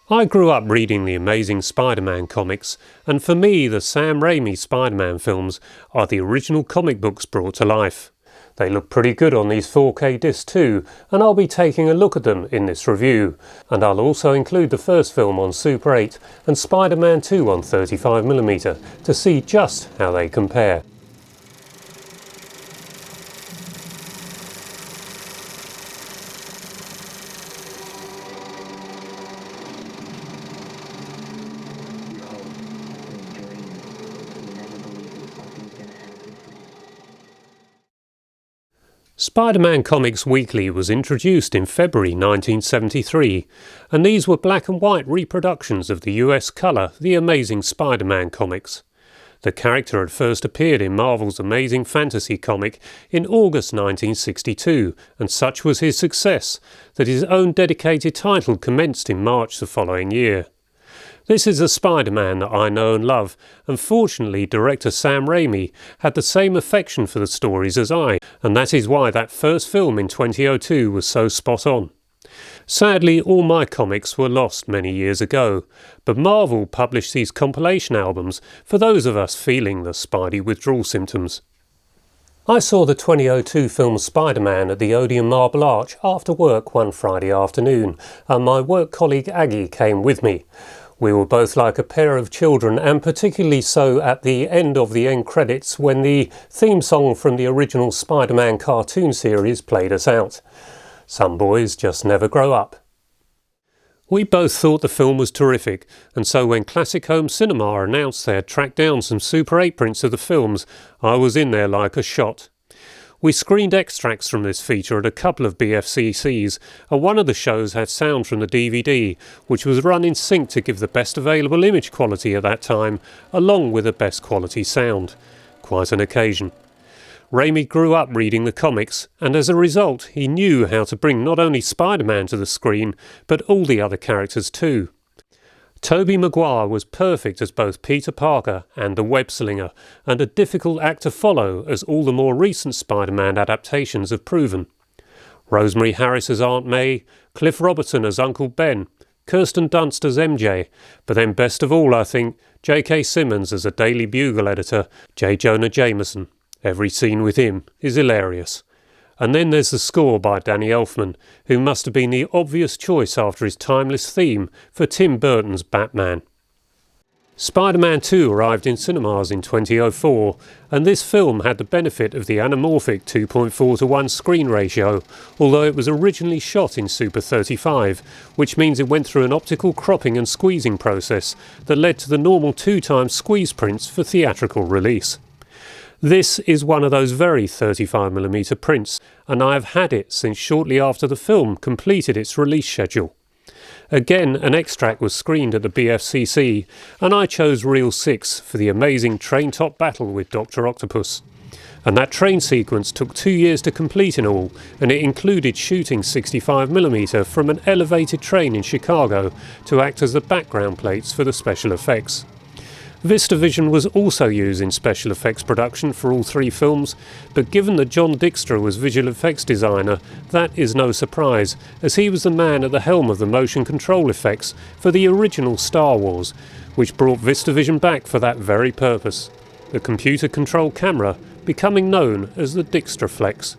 I grew up reading the amazing Spider-Man comics, and for me the Sam Raimi Spider-Man films are the original comic books brought to life. They look pretty good on these 4K discs too, and I'll be taking a look at them in this review. And I'll also include the first film on Super 8 and Spider-Man 2 on 35mm to see just how they compare. Spider-Man Comics Weekly was introduced in February 1973, and these were black and white reproductions of the US colour The Amazing Spider-Man comics. The character had first appeared in Marvel's Amazing Fantasy comic in August 1962, and such was his success that his own dedicated title commenced in March the following year. This is a Spider-Man that I know and love, and fortunately director Sam Raimi had the same affection for the stories as I, and that is why that first film in 2002 was so spot on. Sadly, all my comics were lost many years ago, but Marvel published these compilation albums for those of us feeling the Spidey withdrawal symptoms. I saw the 2002 film Spider-Man at the Odeon Marble Arch after work one Friday afternoon, and my work colleague Aggie came with me. We were both like a pair of children, and particularly so at the end of the end credits when the theme song from the original Spider-Man cartoon series played us out. Some boys just never grow up. We both thought the film was terrific, and so when Classic Home Cinema announced they had tracked down some Super 8 prints of the films, I was in there like a shot. We screened extracts from this feature at a couple of BFCCs, and one of the shows had sound from the DVD, which was run in sync to give the best available image quality at that time, along with the best quality sound. Quite an occasion. Raimi grew up reading the comics, and as a result he knew how to bring not only Spider-Man to the screen, but all the other characters too. Tobey Maguire was perfect as both Peter Parker and the Web-Slinger, and a difficult act to follow as all the more recent Spider-Man adaptations have proven. Rosemary Harris as Aunt May, Cliff Robertson as Uncle Ben, Kirsten Dunst as MJ, but then best of all I think, J.K. Simmons as a Daily Bugle editor, J. Jonah Jameson. Every scene with him is hilarious. And then there's the score by Danny Elfman, who must have been the obvious choice after his timeless theme for Tim Burton's Batman. Spider-Man 2 arrived in cinemas in 2004, and this film had the benefit of the anamorphic 2.4:1 screen ratio, although it was originally shot in Super 35, which means it went through an optical cropping and squeezing process that led to the normal 2x squeeze prints for theatrical release. This is one of those very 35mm prints, and I have had it since shortly after the film completed its release schedule. Again, an extract was screened at the BFCC, and I chose Reel 6 for the amazing train-top battle with Dr. Octopus. And that train sequence took 2 years to complete in all, and it included shooting 65mm from an elevated train in Chicago to act as the background plates for the special effects. VistaVision was also used in special effects production for all three films, but given that John Dykstra was visual effects designer, that is no surprise, as he was the man at the helm of the motion control effects for the original Star Wars, which brought VistaVision back for that very purpose, the computer-controlled camera becoming known as the Dykstraflex.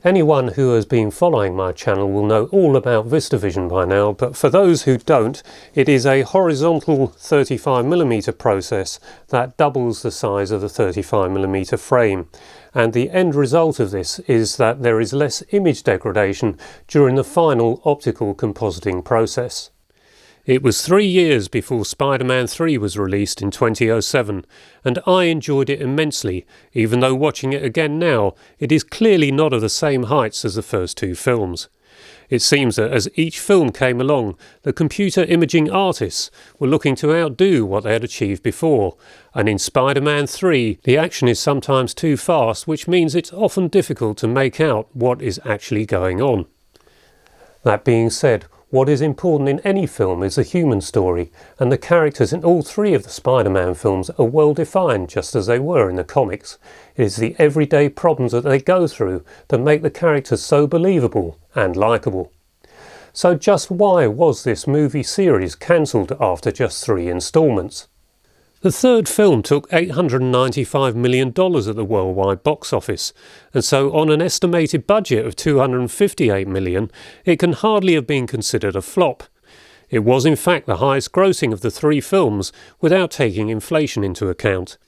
Anyone who has been following my channel will know all about VistaVision by now, but for those who don't, it is a horizontal 35mm process that doubles the size of the 35mm frame, and the end result of this is that there is less image degradation during the final optical compositing process. It was 3 years before Spider-Man 3 was released in 2007, and I enjoyed it immensely, even though watching it again now, it is clearly not of the same heights as the first two films. It seems that as each film came along, the computer imaging artists were looking to outdo what they had achieved before, and in Spider-Man 3, the action is sometimes too fast, which means it's often difficult to make out what is actually going on. That being said, what is important in any film is the human story, and the characters in all three of the Spider-Man films are well defined just as they were in the comics. It is the everyday problems that they go through that make the characters so believable and likeable. So just why was this movie series cancelled after just 3 instalments? The third film took $895 million at the worldwide box office, and so on an estimated budget of $258 million, it can hardly have been considered a flop. It was in fact the highest grossing of the 3 films without taking inflation into account.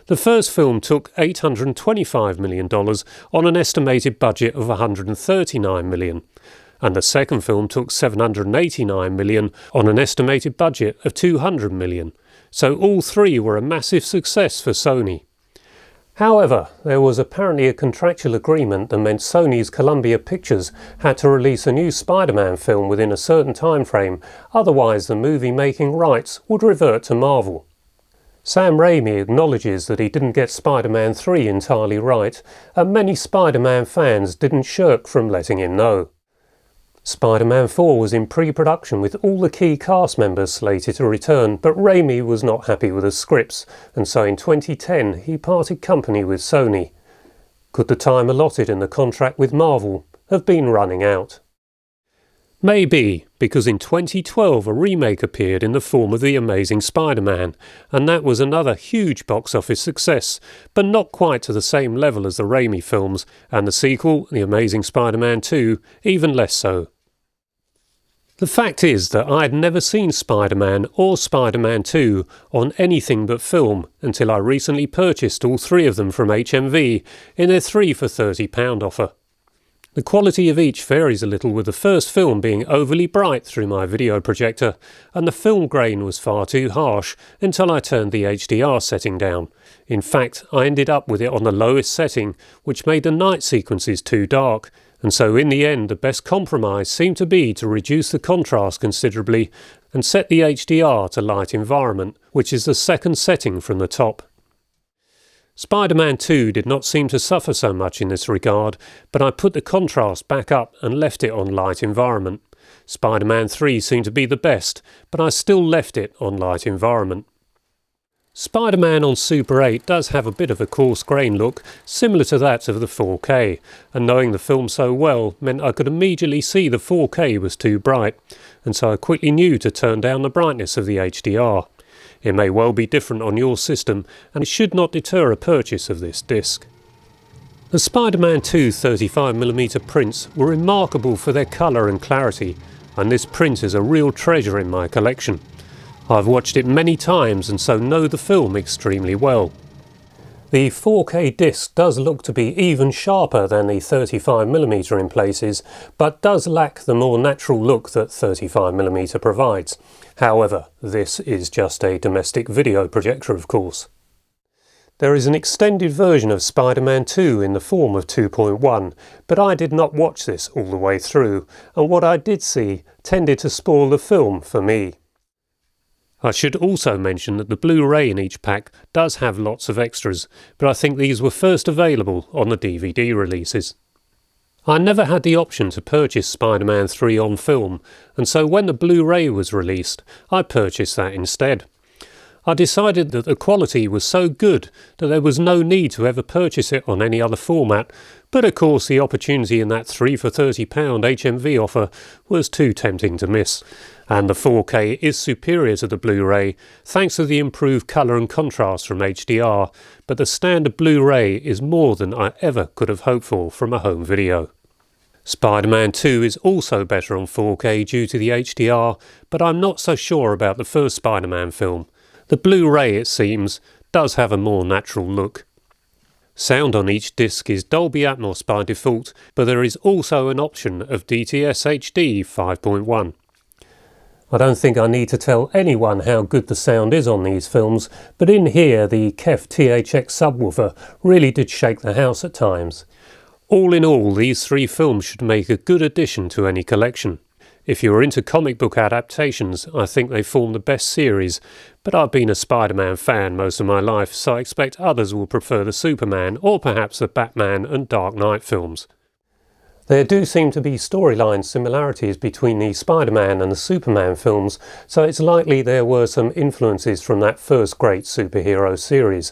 The first film took $825 million on an estimated budget of $139 million, and the second film took $789 million on an estimated budget of $200 million. So all 3 were a massive success for Sony. However, there was apparently a contractual agreement that meant Sony's Columbia Pictures had to release a new Spider-Man film within a certain time frame, otherwise the movie-making rights would revert to Marvel. Sam Raimi acknowledges that he didn't get Spider-Man 3 entirely right, and many Spider-Man fans didn't shirk from letting him know. Spider-Man 4 was in pre-production with all the key cast members slated to return, but Raimi was not happy with the scripts, and so in 2010 he parted company with Sony. Could the time allotted in the contract with Marvel have been running out? Maybe, because in 2012 a remake appeared in the form of The Amazing Spider-Man, and that was another huge box office success, but not quite to the same level as the Raimi films, and the sequel, The Amazing Spider-Man 2, even less so. The fact is that I had never seen Spider-Man or Spider-Man 2 on anything but film until I recently purchased all 3 of them from HMV in their 3 for £30 offer. The quality of each varies a little, with the first film being overly bright through my video projector, and the film grain was far too harsh until I turned the HDR setting down. In fact, I ended up with it on the lowest setting, which made the night sequences too dark, and so in the end the best compromise seemed to be to reduce the contrast considerably and set the HDR to light environment, which is the second setting from the top. Spider-Man 2 did not seem to suffer so much in this regard, but I put the contrast back up and left it on light environment. Spider-Man 3 seemed to be the best, but I still left it on light environment. Spider-Man on Super 8 does have a bit of a coarse grain look, similar to that of the 4K, and knowing the film so well meant I could immediately see the 4K was too bright, and so I quickly knew to turn down the brightness of the HDR. It may well be different on your system, and it should not deter a purchase of this disc. The Spider-Man 2 35mm prints were remarkable for their colour and clarity, and this print is a real treasure in my collection. I've watched it many times and so know the film extremely well. The 4K disc does look to be even sharper than the 35mm in places, but does lack the more natural look that 35mm provides. However, this is just a domestic video projector, of course. There is an extended version of Spider-Man 2 in the form of 2.1, but I did not watch this all the way through, and what I did see tended to spoil the film for me. I should also mention that the Blu-ray in each pack does have lots of extras, but I think these were first available on the DVD releases. I never had the option to purchase Spider-Man 3 on film, and so when the Blu-ray was released, I purchased that instead. I decided that the quality was so good that there was no need to ever purchase it on any other format, but of course the opportunity in that 3 for £30 HMV offer was too tempting to miss. And the 4K is superior to the Blu-ray thanks to the improved colour and contrast from HDR, but the standard Blu-ray is more than I ever could have hoped for from a home video. Spider-Man 2 is also better on 4K due to the HDR, but I'm not so sure about the first Spider-Man film. The Blu-ray, it seems, does have a more natural look. Sound on each disc is Dolby Atmos by default, but there is also an option of DTS-HD 5.1. I don't think I need to tell anyone how good the sound is on these films, but in here the KEF THX subwoofer really did shake the house at times. All in all, these 3 films should make a good addition to any collection. If you are into comic book adaptations, I think they form the best series, but I've been a Spider-Man fan most of my life, so I expect others will prefer the Superman or perhaps the Batman and Dark Knight films. There do seem to be storyline similarities between the Spider-Man and the Superman films, so it's likely there were some influences from that first great superhero series.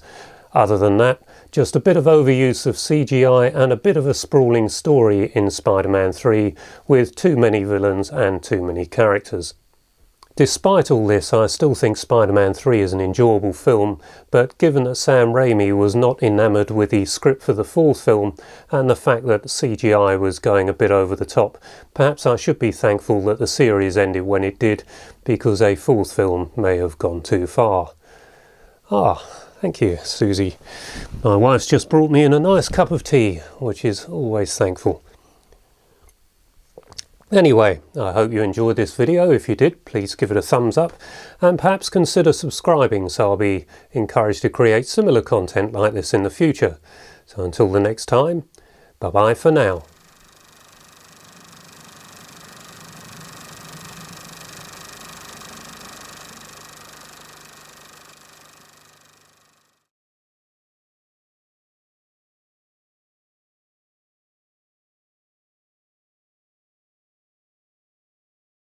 Other than that, Just a bit of overuse of CGI and a bit of a sprawling story in Spider-Man 3 with too many villains and too many characters. Despite all this, I still think Spider-Man 3 is an enjoyable film, but given that Sam Raimi was not enamoured with the script for the fourth film and the fact that CGI was going a bit over the top, perhaps I should be thankful that the series ended when it did, because a fourth film may have gone too far. Thank you, Susie. My wife's just brought me in a nice cup of tea, which is always thankful. Anyway, I hope you enjoyed this video. If you did, please give it a thumbs up and perhaps consider subscribing so I'll be encouraged to create similar content like this in the future. So until the next time, bye bye for now.